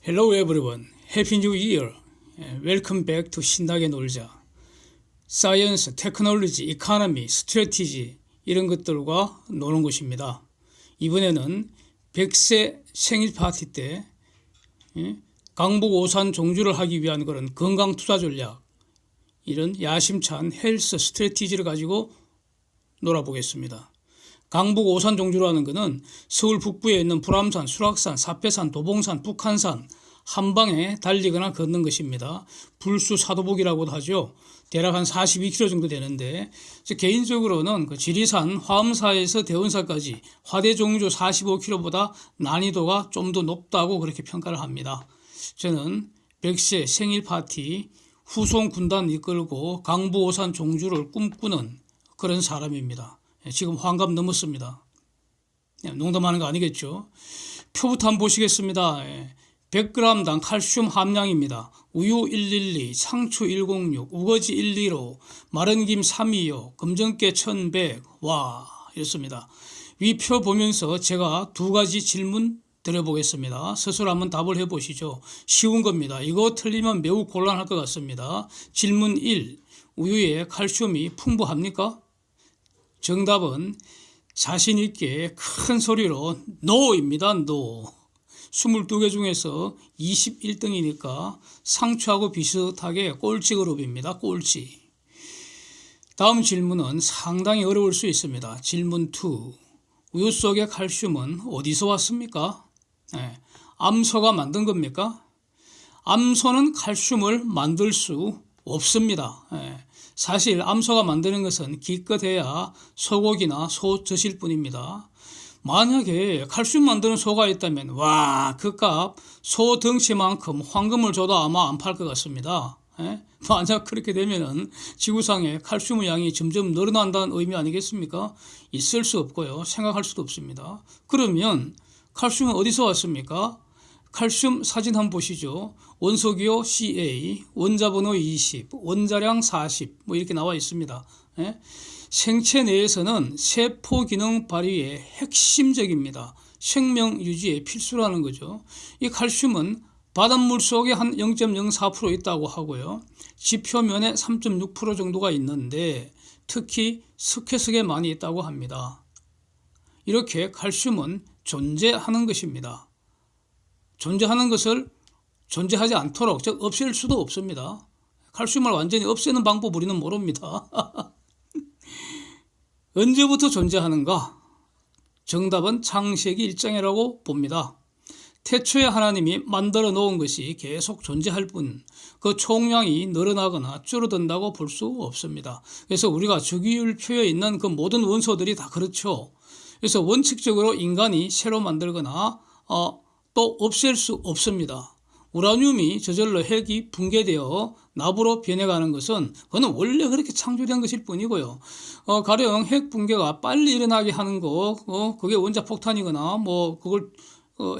Hello everyone. Happy New Year. Welcome back to 신나게 놀자. 사이언스, 테크놀로지, 이코노미, 스트래티지 이런 것들과 노는 곳입니다. 이번에는 100세 생일 파티 때 강북 오산 종주를 하기 위한 그런 건강 투자 전략 이런 야심찬 헬스 스트래티지를 가지고 놀아보겠습니다. 강북 오산 종주라는 것은 서울 북부에 있는 불암산, 수락산, 사패산, 도봉산, 북한산 한 방에 달리거나 걷는 것입니다. 불수 사도복이라고도 하죠. 대략 한 42km 정도 되는데 개인적으로는 그 지리산 화엄사에서 대원사까지 화대종주 45km보다 난이도가 좀 더 높다고 그렇게 평가를 합니다. 저는 100세 생일 파티 후손 군단 이끌고 강북 오산 종주를 꿈꾸는 그런 사람입니다. 지금 환갑 넘었습니다. 농담하는 거 아니겠죠? 표부터 한번 보시겠습니다. 100g당 칼슘 함량입니다. 우유 112, 상추 106, 우거지 115, 마른 김 325, 금전깨 1100. 와, 이렇습니다. 위 표 보면서 제가 두 가지 질문 드려보겠습니다. 스스로 한번 답을 해보시죠. 쉬운 겁니다. 이거 틀리면 매우 곤란할 것 같습니다. 질문 1. 우유에 칼슘이 풍부합니까? 정답은 자신 있게 큰 소리로 NO입니다. NO. 22개 중에서 21등이니까 상추하고 비슷하게 꼴찌 그룹입니다. 꼴찌. 다음 질문은 상당히 어려울 수 있습니다. 질문 2. 우유 속의 칼슘은 어디서 왔습니까? 암소가 만든 겁니까? 암소는 칼슘을 만들 수 없습니다. 사실 암소가 만드는 것은 기껏해야 소고기나 소젖일 뿐입니다. 만약에 칼슘 만드는 소가 있다면 와, 그 값 소 덩치만큼 황금을 줘도 아마 안 팔 것 같습니다. 만약 그렇게 되면은 지구상에 칼슘의 양이 점점 늘어난다는 의미 아니겠습니까? 있을 수 없고요. 생각할 수도 없습니다. 그러면 칼슘은 어디서 왔습니까? 칼슘 사진 한번 보시죠. 원소기호 CA, 원자번호 20, 원자량 40, 뭐 이렇게 나와 있습니다. 생체 내에서는 세포 기능 발휘에 핵심적입니다. 생명 유지에 필수라는 거죠. 이 칼슘은 바닷물 속에 한 0.04% 있다고 하고요. 지표면에 3.6% 정도가 있는데 특히 석회석에 많이 있다고 합니다. 이렇게 칼슘은 존재하는 것입니다. 존재하는 것을 존재하지 않도록, 즉 없앨 수도 없습니다. 칼슘을 완전히 없애는 방법 우리는 모릅니다. 언제부터 존재하는가? 정답은 창세기 1장이라고 봅니다. 태초에 하나님이 만들어 놓은 것이 계속 존재할 뿐 그 총량이 늘어나거나 줄어든다고 볼 수 없습니다. 그래서 우리가 주기율표에 있는 그 모든 원소들이 다 그렇죠. 그래서 원칙적으로 인간이 새로 만들거나 또 없앨 수 없습니다. 우라늄이 저절로 핵이 붕괴되어 나부로 변해가는 것은 그건 원래 그렇게 창조된 것일 뿐이고요. 가령 핵 붕괴가 빨리 일어나게 하는 거, 그게 원자폭탄이거나 뭐 그걸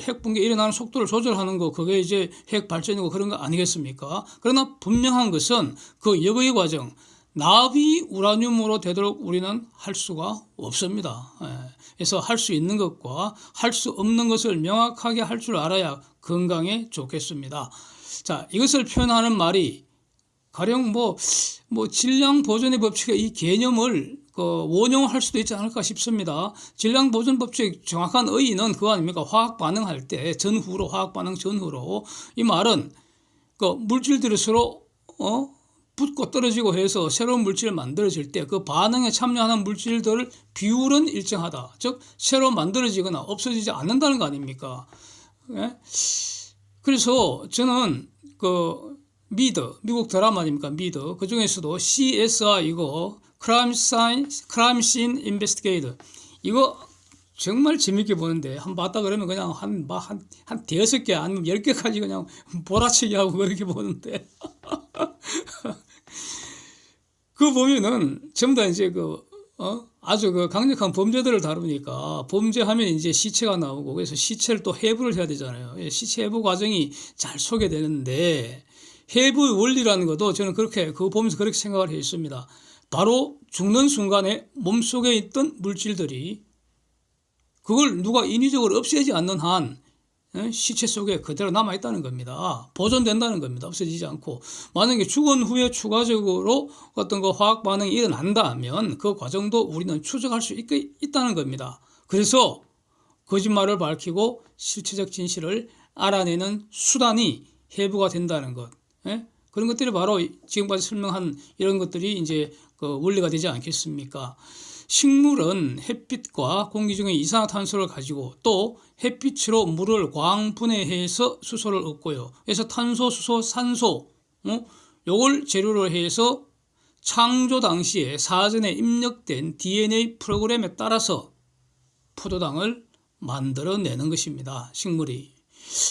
핵 붕괴 일어나는 속도를 조절하는 거, 그게 이제 핵 발전이고 그런 거 아니겠습니까? 그러나 분명한 것은 그 역의 과정, 납이 우라늄으로 되도록 우리는 할 수가 없습니다. 그래서 할 수 있는 것과 할 수 없는 것을 명확하게 할 줄 알아야 건강에 좋겠습니다. 자, 이것을 표현하는 말이 가령 뭐 질량 보존의 법칙의 이 개념을 원용할 수도 있지 않을까 싶습니다. 질량 보존 법칙 정확한 의의는 그거 아닙니까? 화학 반응할 때 전후로, 화학 반응 전후로, 이 말은 물질들이 서로 붙고 떨어지고 해서 새로운 물질을 만들어질 때 그 반응에 참여하는 물질들 비율은 일정하다. 즉 새로 만들어지거나 없어지지 않는다는 거 아닙니까? 그래서 저는 미국 드라마 아닙니까? 미드. 그 중에서도 CSI 이거 Crime Scene Investigator 이거 정말 재밌게 보는데 한번 봤다 그러면 그냥 한 대여섯 개 아니면 10개까지 그냥 몰아치기 하고 그렇게 보는데 그거 보면은 전부 다 이제 아주 강력한 범죄들을 다루니까 범죄하면 이제 시체가 나오고 그래서 시체를 또 해부를 해야 되잖아요. 시체 해부 과정이 잘 소개되는데 해부의 원리라는 것도 저는 그거 보면서 그렇게 생각을 했습니다. 바로 죽는 순간에 몸속에 있던 물질들이 그걸 누가 인위적으로 없애지 않는 한 시체 속에 그대로 남아있다는 겁니다. 보존된다는 겁니다. 없어지지 않고. 만약에 죽은 후에 추가적으로 어떤 거 화학 반응이 일어난다면 그 과정도 우리는 추적할 수 있다는 겁니다. 그래서 거짓말을 밝히고 실체적 진실을 알아내는 수단이 해부가 된다는 것. 그런 것들이 바로 지금까지 설명한 이런 것들이 이제 그 원리가 되지 않겠습니까? 식물은 햇빛과 공기 중에 이산화탄소를 가지고 또 햇빛으로 물을 광분해해서 수소를 얻고요. 그래서 탄소, 수소, 산소, 요걸 재료로 해서 창조 당시에 사전에 입력된 DNA 프로그램에 따라서 포도당을 만들어내는 것입니다. 식물이.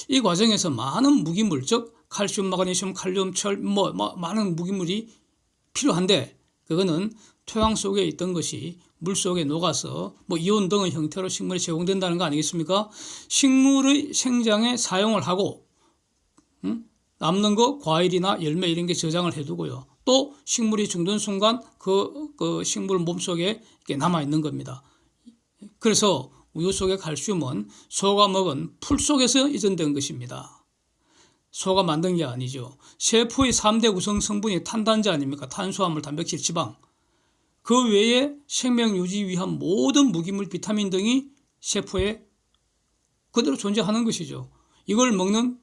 이 과정에서 많은 무기물, 즉 칼슘, 마그네슘, 칼륨, 철, 많은 무기물이 필요한데 그거는 토양 속에 있던 것이 물 속에 녹아서 이온 등의 형태로 식물에 제공된다는 거 아니겠습니까? 식물의 생장에 사용을 하고 남는 거 과일이나 열매 이런 게 저장을 해두고요. 또 식물이 죽는 순간 그 식물 몸속에 이렇게 남아있는 겁니다. 그래서 우유 속의 칼슘은 소가 먹은 풀 속에서 이전된 것입니다. 소가 만든 게 아니죠. 세포의 3대 구성 성분이 탄단지 아닙니까? 탄수화물, 단백질, 지방. 그 외에 생명 유지 위한 모든 무기물, 비타민 등이 세포에 그대로 존재하는 것이죠. 이걸 먹는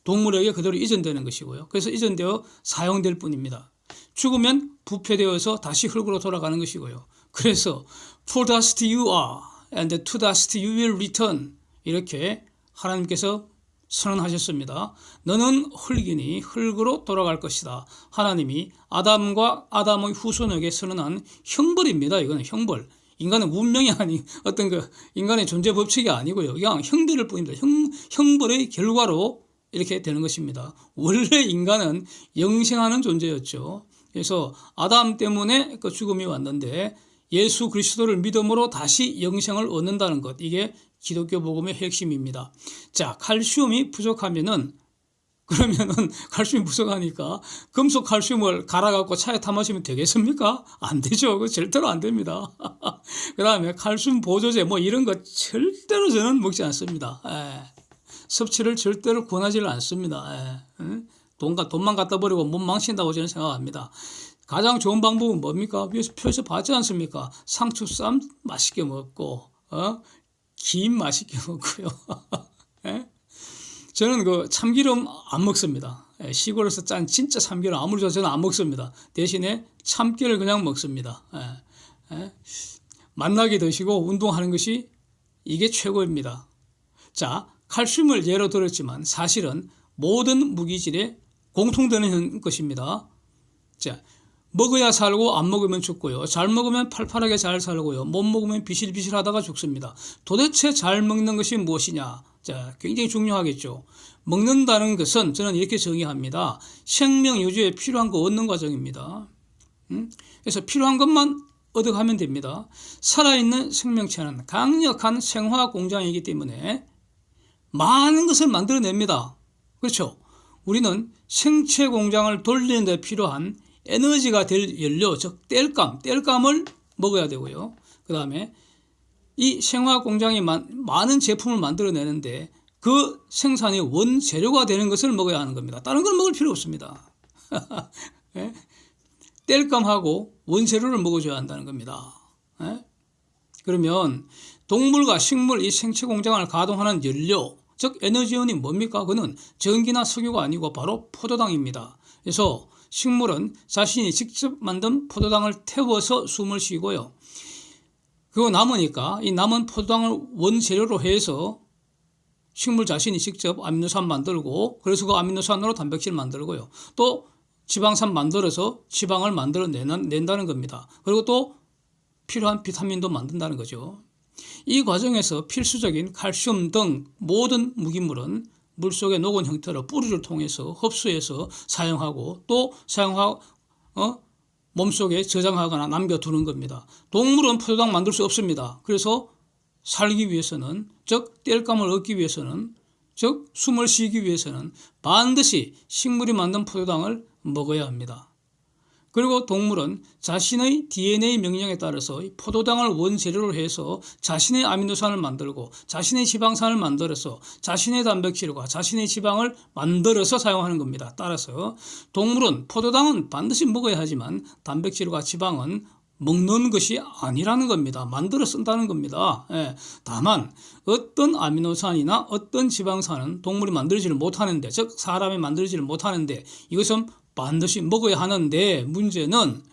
동물에게 그대로 이전되는 것이고요. 그래서 이전되어 사용될 뿐입니다. 죽으면 부패되어서 다시 흙으로 돌아가는 것이고요. 그래서 For dust you are and to dust you will return 이렇게 하나님께서 선언하셨습니다. 너는 흙이니 흙으로 돌아갈 것이다. 하나님이 아담과 아담의 후손에게 선언한 형벌입니다. 이거는 형벌. 인간은 운명이 아닌 어떤 그 인간의 존재 법칙이 아니고요. 그냥 형벌일 뿐입니다. 형벌의 결과로 이렇게 되는 것입니다. 원래 인간은 영생하는 존재였죠. 그래서 아담 때문에 그 죽음이 왔는데 예수 그리스도를 믿음으로 다시 영생을 얻는다는 것. 이게 기독교 복음의 핵심입니다. 자, 칼슘이 부족하면은 그러면은 칼슘이 부족하니까 금속 칼슘을 갈아갖고 차에 타 마시면 되겠습니까? 안 되죠. 그거 절대로 안 됩니다. 그 다음에 칼슘 보조제 이런 거 절대로 저는 먹지 않습니다. 섭취를 절대로 권하지를 않습니다. 돈만 갖다 버리고 몸 망친다고 저는 생각합니다. 가장 좋은 방법은 뭡니까? 위에서 표에서 봤지 않습니까? 상추쌈 맛있게 먹고, 김 맛있게 먹고요. 저는 그 참기름 안 먹습니다. 시골에서 짠 진짜 참기름 아무리 좋아도 저는 안 먹습니다. 대신에 참깨를 그냥 먹습니다. 맛나게 드시고 운동하는 것이 이게 최고입니다. 자, 칼슘을 예로 들었지만 사실은 모든 무기질에 공통되는 것입니다. 자, 먹어야 살고 안 먹으면 죽고요. 잘 먹으면 팔팔하게 잘 살고요. 못 먹으면 비실비실하다가 죽습니다. 도대체 잘 먹는 것이 무엇이냐? 자, 굉장히 중요하겠죠. 먹는다는 것은 저는 이렇게 정의합니다. 생명 유지에 필요한 거 얻는 과정입니다. 그래서 필요한 것만 얻어가면 됩니다. 살아있는 생명체는 강력한 생화 공장이기 때문에 많은 것을 만들어냅니다. 그렇죠? 우리는 생체 공장을 돌리는 데 필요한 에너지가 될 연료, 즉 땔감을 먹어야 되고요. 그 다음에 이 생화 공장이 많은 제품을 만들어내는데 그 생산의 원재료가 되는 것을 먹어야 하는 겁니다. 다른 걸 먹을 필요 없습니다. 땔감하고 원재료를 먹어줘야 한다는 겁니다. 그러면 동물과 식물 이 생체 공장을 가동하는 연료, 즉 에너지원이 뭡니까? 그는 전기나 석유가 아니고 바로 포도당입니다. 그래서 식물은 자신이 직접 만든 포도당을 태워서 숨을 쉬고요. 그거 남으니까 이 남은 포도당을 원재료로 해서 식물 자신이 직접 아미노산 만들고 그래서 그 아미노산으로 단백질 만들고요. 또 지방산 만들어서 지방을 만들어낸다는 겁니다. 그리고 또 필요한 비타민도 만든다는 거죠. 이 과정에서 필수적인 칼슘 등 모든 무기물은 물속에 녹은 형태로 뿌리를 통해서 흡수해서 사용하고 또 몸속에 저장하거나 남겨두는 겁니다. 동물은 포도당 만들 수 없습니다. 그래서 살기 위해서는, 즉 땔감을 얻기 위해서는, 즉 숨을 쉬기 위해서는 반드시 식물이 만든 포도당을 먹어야 합니다. 그리고 동물은 자신의 DNA 명령에 따라서 포도당을 원재료로 해서 자신의 아미노산을 만들고 자신의 지방산을 만들어서 자신의 단백질과 자신의 지방을 만들어서 사용하는 겁니다. 따라서 동물은 포도당은 반드시 먹어야 하지만 단백질과 지방은 먹는 것이 아니라는 겁니다. 만들어 쓴다는 겁니다. 예, 다만 어떤 아미노산이나 어떤 지방산은 동물이 만들지를 못하는데, 즉 사람이 만들지를 못하는데 이것은 반드시 먹어야 하는데, 문제는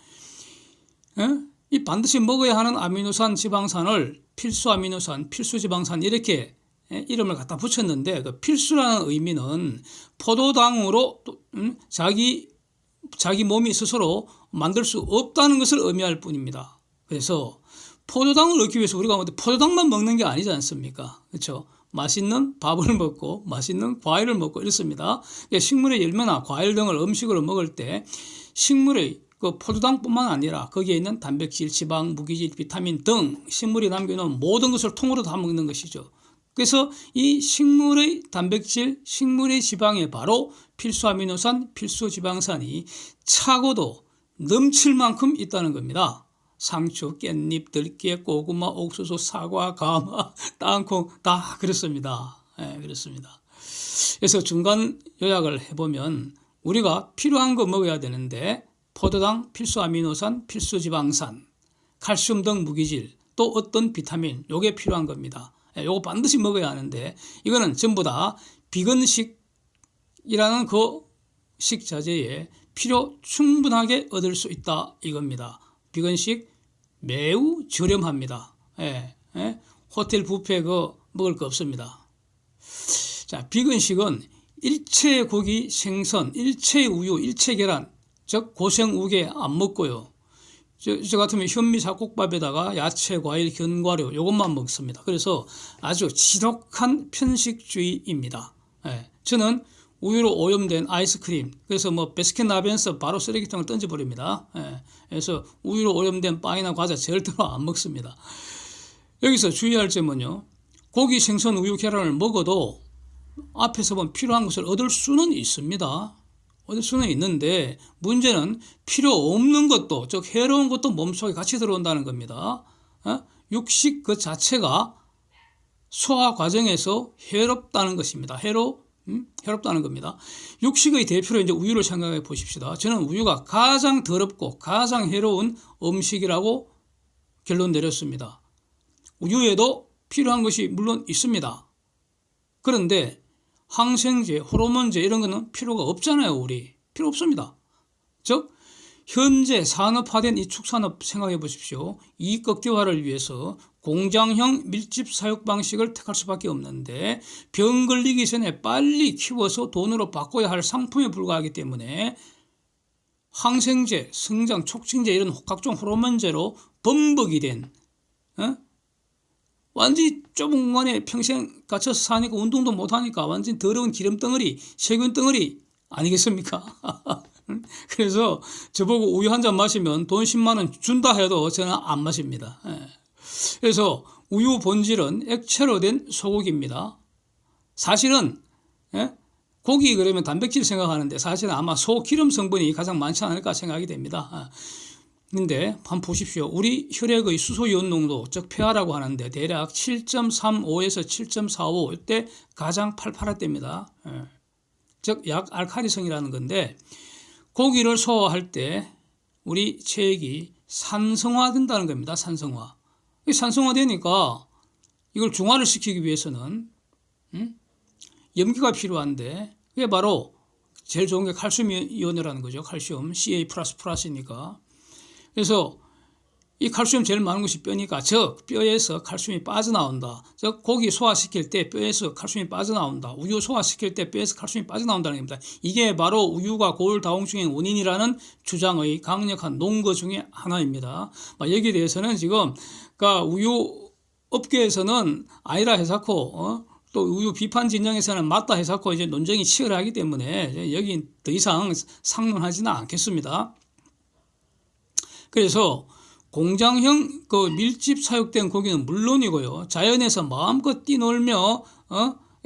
이 반드시 먹어야 하는 아미노산, 지방산을 필수 아미노산, 필수 지방산 이렇게 이름을 갖다 붙였는데, 그 필수라는 의미는 포도당으로 자기 몸이 스스로 만들 수 없다는 것을 의미할 뿐입니다. 그래서 포도당을 얻기 위해서 우리가 포도당만 먹는 게 아니지 않습니까? 그렇죠? 맛있는 밥을 먹고 맛있는 과일을 먹고 이렇습니다. 식물의 열매나 과일 등을 음식으로 먹을 때 식물의 그 포도당뿐만 아니라 거기에 있는 단백질, 지방, 무기질, 비타민 등 식물이 남겨놓은 모든 것을 통으로 다 먹는 것이죠. 그래서 이 식물의 단백질, 식물의 지방에 바로 필수 아미노산, 필수 지방산이 차고도 넘칠 만큼 있다는 겁니다. 상추, 깻잎, 들깨, 고구마, 옥수수, 사과, 가마, 땅콩 다 그렇습니다. 네, 그렇습니다. 그래서 중간 요약을 해보면 우리가 필요한 거 먹어야 되는데 포도당, 필수 아미노산, 필수 지방산, 칼슘 등 무기질, 또 어떤 비타민 요게 필요한 겁니다. 요거 반드시 먹어야 하는데 이거는 전부 다 비건식이라는 그 식자재에 필요 충분하게 얻을 수 있다 이겁니다. 비건식 매우 저렴합니다. 호텔 뷔페 먹을 거 없습니다. 자, 비건식은 일체 고기, 생선, 일체 우유, 일체 계란, 즉 고생우개 안 먹고요. 저 같으면 현미 잡곡밥에다가 야채, 과일, 견과류 이것만 먹습니다. 그래서 아주 지독한 편식주의입니다. 저는 우유로 오염된 아이스크림, 그래서 베스킨라빈스 바로 쓰레기통을 던져버립니다. 그래서 우유로 오염된 빵이나 과자 절대로 안 먹습니다. 여기서 주의할 점은요, 고기, 생선, 우유, 계란을 먹어도 앞에서 보면 필요한 것을 얻을 수는 있습니다. 얻을 수는 있는데 문제는 필요 없는 것도, 즉 해로운 것도 몸속에 같이 들어온다는 겁니다. 육식 그 자체가 소화 과정에서 해롭다는 것입니다. 해롭다는 겁니다. 육식의 대표로 이제 우유를 생각해 보십시다. 저는 우유가 가장 더럽고 가장 해로운 음식이라고 결론 내렸습니다. 우유에도 필요한 것이 물론 있습니다. 그런데 항생제, 호르몬제 이런 거는 필요가 없잖아요. 우리 필요 없습니다. 즉 현재 산업화된 이 축산업 생각해 보십시오. 이익 극대화를 위해서 공장형 밀집 사육 방식을 택할 수밖에 없는데 병 걸리기 전에 빨리 키워서 돈으로 바꿔야 할 상품에 불과하기 때문에 항생제, 성장 촉진제 이런 각종 호르몬제로 범벅이 된 완전히 좁은 공간에 평생 갇혀서 사니까 운동도 못하니까 완전히 더러운 기름덩어리, 세균덩어리 아니겠습니까? 그래서 저보고 우유 한 잔 마시면 돈 10만 원 준다 해도 저는 안 마십니다. 그래서 우유 본질은 액체로 된 소고기입니다. 사실은 고기 그러면 단백질 생각하는데 사실은 아마 소기름 성분이 가장 많지 않을까 생각이 됩니다. 근데 한번 보십시오. 우리 혈액의 수소이온 농도, 즉 폐하라고 하는데 대략 7.35에서 7.45 이때 가장 팔팔할 때입니다. 즉 약 알칼리성이라는 건데 고기를 소화할 때 우리 체액이 산성화된다는 겁니다. 산성화. 산성화되니까 이걸 중화를 시키기 위해서는 염기가 필요한데 그게 바로 제일 좋은 게 칼슘 이온이라는 거죠. 칼슘 Ca++이니까. 그래서 이 칼슘 제일 많은 것이 뼈니까, 즉 뼈에서 칼슘이 빠져나온다. 즉 고기 소화시킬 때 뼈에서 칼슘이 빠져나온다. 우유 소화시킬 때 뼈에서 칼슘이 빠져나온다는 겁니다. 이게 바로 우유가 고혈다공증의 원인이라는 주장의 강력한 논거 중에 하나입니다. 여기에 대해서는 지금 그러니까 우유 업계에서는 아니라 해석고 또 우유 비판 진영에서는 맞다 해석고 이제 논쟁이 치열하기 때문에 여기 더 이상 상론하지는 않겠습니다. 그래서 공장형 그 밀집 사육된 고기는 물론이고요. 자연에서 마음껏 뛰놀며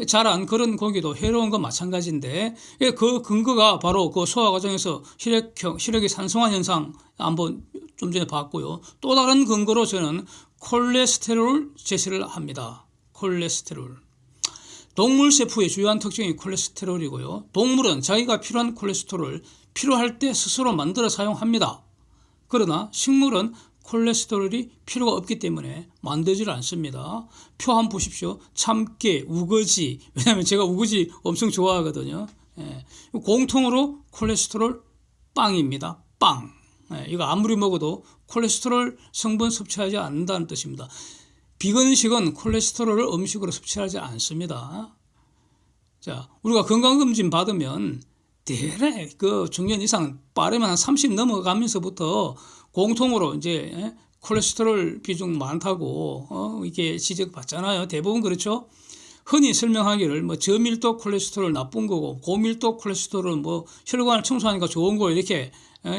자란 그런 고기도 해로운 건 마찬가지인데, 그 근거가 바로 그 소화 과정에서 혈액이 산성화 현상 한번 좀 전에 봤고요. 또 다른 근거로 저는 콜레스테롤을 제시를 합니다. 콜레스테롤. 동물 세포의 주요한 특징이 콜레스테롤이고요. 동물은 자기가 필요한 콜레스테롤을 필요할 때 스스로 만들어 사용합니다. 그러나 식물은 콜레스테롤이 필요가 없기 때문에 만들지를 않습니다. 표 한번 보십시오. 참깨, 우거지. 왜냐하면 제가 우거지 엄청 좋아하거든요. 공통으로 콜레스테롤 빵입니다. 빵. 이거 아무리 먹어도 콜레스테롤 성분 섭취하지 않는다는 뜻입니다. 비건식은 콜레스테롤을 음식으로 섭취하지 않습니다. 자, 우리가 건강검진 받으면 대략 그 중년 이상 빠르면 한 30 넘어가면서부터 공통으로 이제 콜레스테롤 비중 많다고 이게 지적받잖아요. 대부분 그렇죠. 흔히 설명하기를 뭐 저밀도 콜레스테롤 나쁜 거고 고밀도 콜레스테롤은 뭐 혈관을 청소하니까 좋은 거 이렇게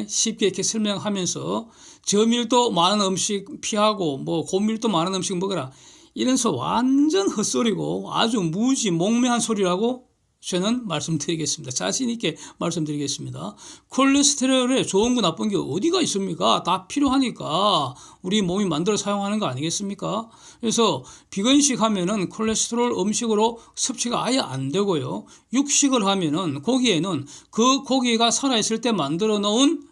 쉽게 이렇게 설명하면서 저밀도 많은 음식 피하고 뭐 고밀도 많은 음식 먹어라. 이래서 완전 헛소리고 아주 무지 몽매한 소리라고 저는 말씀드리겠습니다. 자신 있게 말씀드리겠습니다. 콜레스테롤에 좋은 거 나쁜 게 어디가 있습니까? 다 필요하니까 우리 몸이 만들어 사용하는 거 아니겠습니까? 그래서 비건식 하면은 콜레스테롤 음식으로 섭취가 아예 안 되고요. 육식을 하면은 고기에는 그 고기가 살아있을 때 만들어 놓은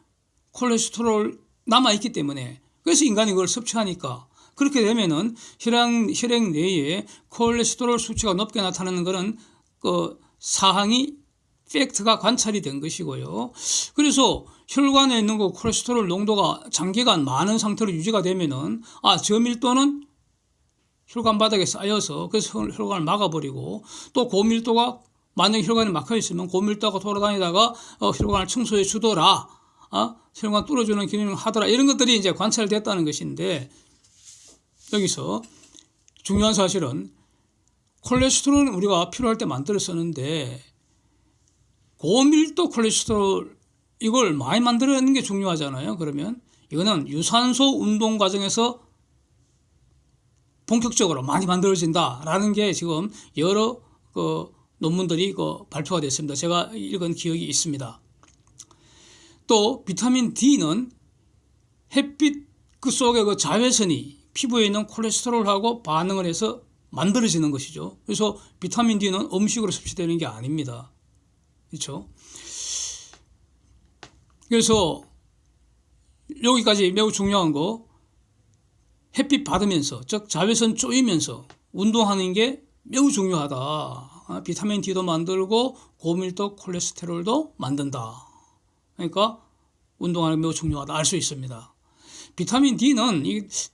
콜레스테롤 남아있기 때문에 그래서 인간이 그걸 섭취하니까 그렇게 되면은 혈액 내에 콜레스테롤 수치가 높게 나타나는 것은 사항이 팩트가 관찰이 된 것이고요. 그래서 혈관에 있는 그 콜레스테롤 농도가 장기간 많은 상태로 유지가 되면은 저밀도는 혈관 바닥에 쌓여서 그래서 혈관을 막아버리고 또 고밀도가 만약에 혈관이 막혀 있으면 고밀도가 돌아다니다가 혈관을 청소해 주더라. 혈관 뚫어주는 기능을 하더라. 이런 것들이 이제 관찰됐다는 것인데 여기서 중요한 사실은 콜레스테롤은 우리가 필요할 때 만들어 쓰는데 고밀도 콜레스테롤 이걸 많이 만들어내는 게 중요하잖아요. 그러면 이거는 유산소 운동 과정에서 본격적으로 많이 만들어진다라는 게 지금 여러 논문들이 발표가 됐습니다. 제가 읽은 기억이 있습니다. 또 비타민 D는 햇빛 그 속에 그 자외선이 피부에 있는 콜레스테롤하고 반응을 해서 만들어지는 것이죠. 그래서 비타민 D는 음식으로 섭취되는 게 아닙니다. 그렇죠? 그래서 여기까지 매우 중요한 거 햇빛 받으면서 즉 자외선 쪼이면서 운동하는 게 매우 중요하다. 비타민 D도 만들고 고밀도 콜레스테롤도 만든다. 그러니까 운동하는 게 매우 중요하다 알 수 있습니다. 비타민 D는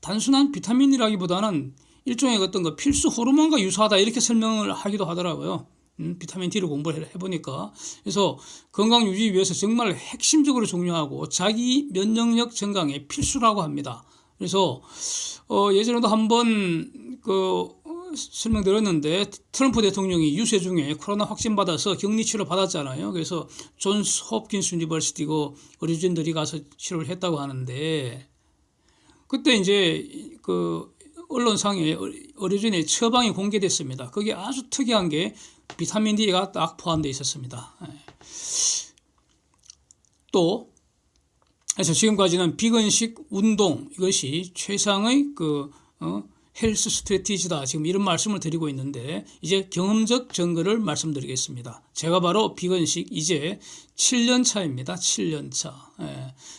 단순한 비타민이라기보다는 일종의 어떤 필수 호르몬과 유사하다 이렇게 설명을 하기도 하더라고요. 비타민 D를 공부를 해보니까. 그래서 건강 유지 위해서 정말 핵심적으로 중요하고 자기 면역력 증강에 필수라고 합니다. 그래서 예전에도 한번 설명드렸는데 트럼프 대통령이 유세 중에 코로나 확진 받아서 격리 치료 받았잖아요. 그래서 존스 홉킨스 유니버시티 의료진들이 가서 치료를 했다고 하는데 그때 이제 언론상에 의료진의 처방이 공개됐습니다. 그게 아주 특이한 게 비타민 D가 딱 포함되어 있었습니다. 또 그래서 지금까지는 비건식 운동 이것이 최상의 헬스 스트래티지다 지금 이런 말씀을 드리고 있는데 이제 경험적 증거를 말씀드리겠습니다. 제가 바로 비건식 이제 7년 차입니다. 7년 차.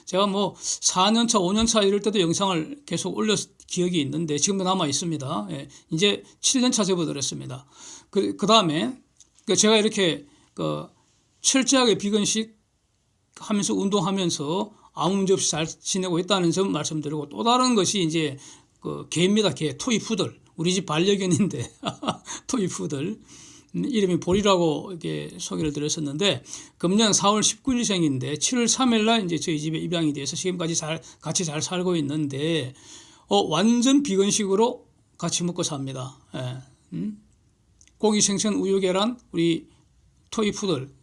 제가 뭐 4년 차, 5년 차 이럴 때도 영상을 계속 올렸 기억이 있는데 지금도 남아 있습니다. 이제 7년 차 접어들었습니다. 그 다음에 제가 이렇게 철저하게 비건식 하면서 운동하면서 아무 문제 없이 잘 지내고 있다는 점 말씀드리고 또 다른 것이 이제 개입니다. 개 토이푸들 우리 집 반려견인데 토이푸들 이름이 보리라고 이렇게 소개를 드렸었는데 금년 4월 19일생인데 7월 3일 날 이제 저희 집에 입양이 돼서 지금까지 같이 잘 살고 있는데 완전 비건식으로 같이 먹고 삽니다. 고기, 생선, 우유, 계란 우리 토이푸들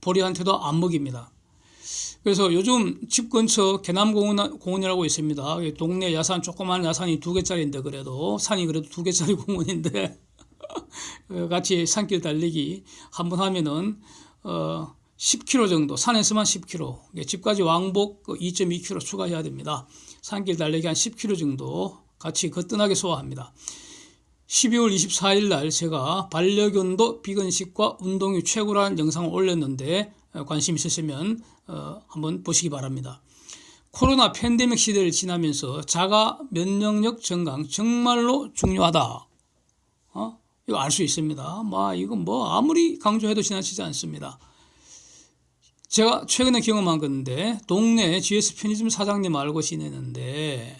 보리한테도 안 먹입니다. 그래서 요즘 집 근처 개남공원이라고 있습니다. 동네 야산 조그만 야산이 2개짜리인데 그래도 산이 그래도 2개짜리 공원인데 같이 산길 달리기 한번 하면은 10km 정도, 산에서만 10km, 집까지 왕복 2.2km 추가해야 됩니다. 산길 달리기 한 10km 정도 같이 거뜬하게 소화합니다. 12월 24일 날 제가 반려견도 비건식과 운동이 최고라는 영상을 올렸는데 관심 있으시면 한번 보시기 바랍니다. 코로나 팬데믹 시대를 지나면서 자가 면역력 증강 정말로 중요하다. 이거 알 수 있습니다. 이건 아무리 강조해도 지나치지 않습니다. 제가 최근에 경험한 건데, 동네 GS 편의점 사장님 알고 지내는데,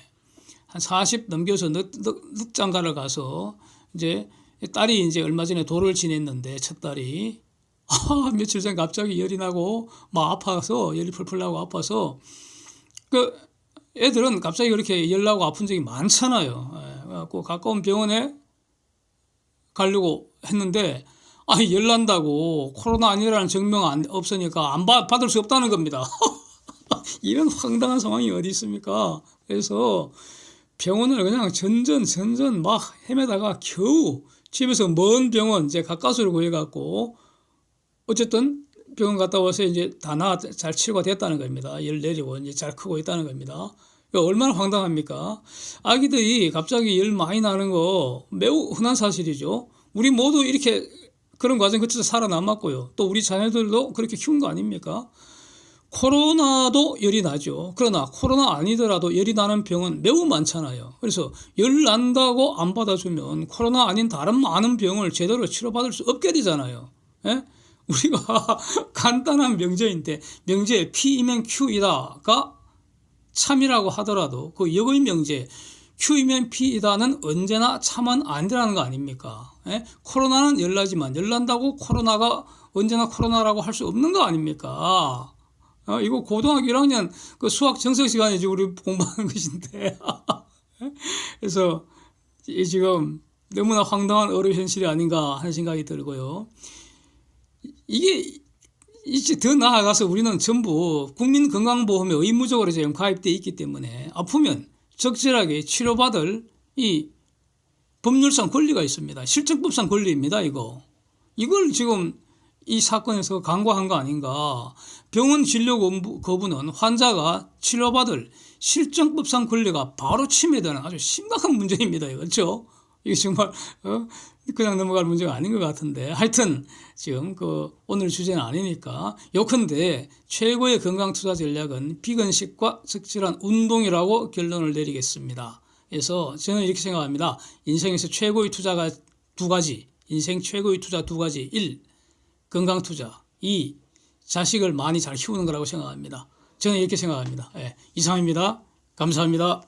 한 40 넘겨서 늑장가를 가서, 이제, 딸이 이제 얼마 전에 돌을 지냈는데, 첫 딸이, 며칠 전 갑자기 열이 나고, 아파서, 열이 풀풀 나고 아파서, 애들은 갑자기 그렇게 열 나고 아픈 적이 많잖아요. 그래갖고 가까운 병원에 가려고 했는데, 열 난다고 코로나 아니라는 증명 없으니까 안 받을 수 없다는 겁니다. 이런 황당한 상황이 어디 있습니까? 그래서 병원을 그냥 전전 막 헤매다가 겨우 집에서 먼 병원 이제 가까스로 구해갖고 어쨌든 병원 갔다 와서 이제 잘 치료가 됐다는 겁니다. 열 내리고 이제 잘 크고 있다는 겁니다. 얼마나 황당합니까? 아기들이 갑자기 열 많이 나는 거 매우 흔한 사실이죠. 우리 모두 이렇게 그런 과정 거쳐서 살아남았고요. 또 우리 자녀들도 그렇게 키운 거 아닙니까? 코로나도 열이 나죠. 그러나 코로나 아니더라도 열이 나는 병은 매우 많잖아요. 그래서 열 난다고 안 받아주면 코로나 아닌 다른 많은 병을 제대로 치료받을 수 없게 되잖아요. 예? 우리가 간단한 명제인데 명제 P이면 Q이다가 참이라고 하더라도 그 역의 명제 Q이면 P이다는 언제나 참은 아니라는 거 아닙니까? 예? 코로나는 열나지만 열난다고 코로나가 언제나 코로나라고 할 수 없는 거 아닙니까? 이거 고등학교 1학년 그 수학 정석 시간이지 우리 공부하는 것인데. 그래서 지금 너무나 황당한 어려운 현실이 아닌가 하는 생각이 들고요. 이게 이제 더 나아가서 우리는 전부 국민건강보험에 의무적으로 지금 가입되어 있기 때문에 아프면 적절하게 치료받을 이 법률상 권리가 있습니다. 실정법상 권리입니다. 이걸 지금 이 사건에서 간과한 거 아닌가. 병원 진료 거부는 환자가 치료받을 실정법상 권리가 바로 침해되는 아주 심각한 문제입니다. 그렇죠? 이게 정말 그냥 넘어갈 문제가 아닌 것 같은데, 하여튼 지금 오늘 주제는 아니니까 요컨대 최고의 건강 투자 전략은 비건식과 적절한 운동이라고 결론을 내리겠습니다. 그래서 저는 이렇게 생각합니다. 인생에서 최고의 투자가 두 가지, 인생 최고의 투자 두 가지. 1. 건강 투자. 2. 자식을 많이 잘 키우는 거라고 생각합니다. 저는 이렇게 생각합니다. 이상입니다. 감사합니다.